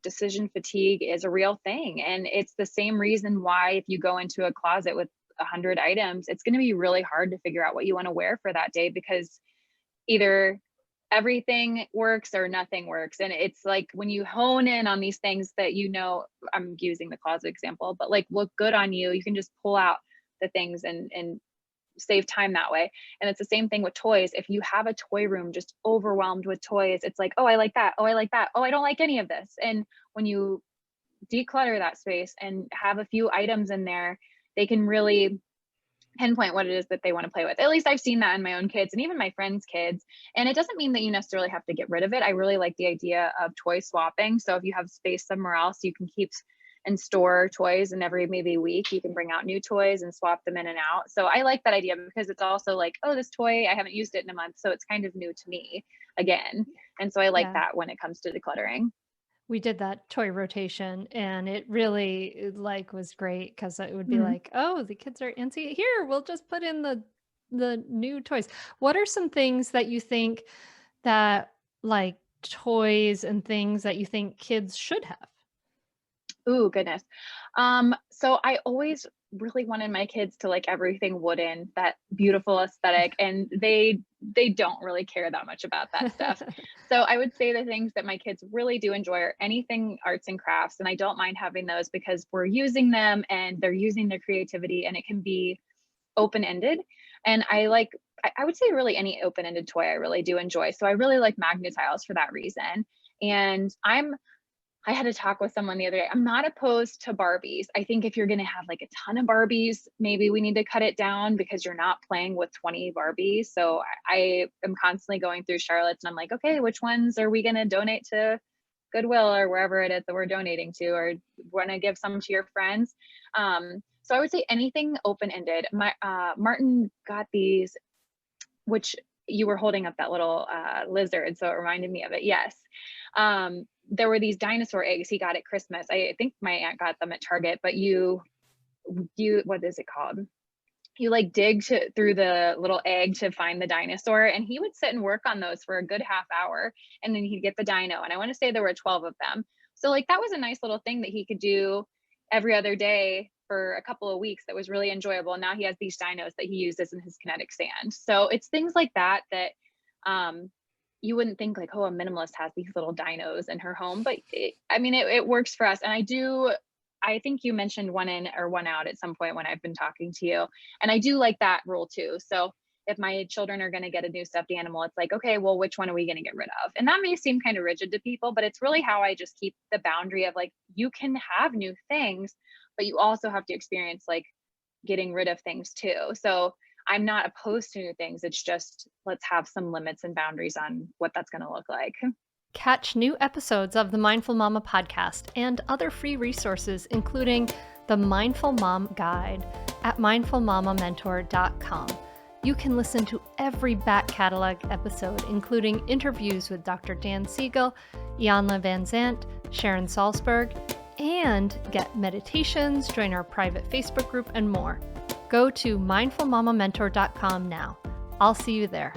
decision fatigue is a real thing. And it's the same reason why if you go into a closet with 100 items, it's going to be really hard to figure out what you want to wear for that day because either everything works or nothing works. And it's like when you hone in on these things that, I'm using the closet example, but like look good on you, you can just pull out the things and save time that way. And it's the same thing with toys. If you have a toy room just overwhelmed with toys, it's like, oh, I like that. Oh, I like that. Oh, I don't like any of this. And when you declutter that space and have a few items in there, they can really pinpoint what it is that they want to play with. At least I've seen that in my own kids and even my friends' kids. And it doesn't mean that you necessarily have to get rid of it. I really like the idea of toy swapping. So if you have space somewhere else, you can keep and store toys, and every maybe week you can bring out new toys and swap them in and out. So I like that idea because it's also like, oh, this toy, I haven't used it in a month, so it's kind of new to me again. And so I like Yeah. that when it comes to decluttering. We did that toy rotation and it really like was great because it would be Mhm. like, oh, the kids are antsy. Here, we'll just put in the new toys. What are some things that you think that like toys and things that you think kids should have? Ooh, goodness. So I always really wanted my kids to like everything wooden, that beautiful aesthetic, and they don't really care that much about that stuff. So I would say the things that my kids really do enjoy are anything arts and crafts, and I don't mind having those because we're using them and they're using their creativity, and it can be open-ended. And I would say really any open-ended toy I really do enjoy. So I really like Magna-Tiles for that reason. And I had a talk with someone the other day. I'm not opposed to Barbies. I think if you're going to have like a ton of Barbies, maybe we need to cut it down because you're not playing with 20 Barbies. So I am constantly going through Charlotte's and I'm like, okay, which ones are we going to donate to Goodwill or wherever it is that we're donating to, or want to give some to your friends? So I would say anything open ended. My Martin got these, which you were holding up that little lizard, so it reminded me of it. Yes. There were these dinosaur eggs he got at Christmas. I think my aunt got them at Target, but you what is it called? You like through the little egg to find the dinosaur, and he would sit and work on those for a good half hour, and then he'd get the dino. And I want to say there were 12 of them. So like that was a nice little thing that he could do every other day for a couple of weeks that was really enjoyable. And now he has these dinos that he uses in his kinetic sand. So it's things like that that um you wouldn't think like, oh, a minimalist has these little dinos in her home, but it works for us. And I think you mentioned one in or one out at some point when I've been talking to you. And I do like that rule too. So if my children are going to get a new stuffed animal, it's like, okay, well, which one are we going to get rid of? And that may seem kind of rigid to people, but it's really how I just keep the boundary of like, you can have new things, but you also have to experience like getting rid of things too. So I'm not opposed to new things. It's just let's have some limits and boundaries on what that's going to look like. Catch new episodes of the Mindful Mama podcast and other free resources, including the Mindful Mom Guide at mindfulmamamentor.com. You can listen to every back catalog episode, including interviews with Dr. Dan Siegel, Janla Van Zant, Sharon Salzberg, and get meditations, join our private Facebook group, and more. Go to mindfulmamamentor.com now. I'll see you there.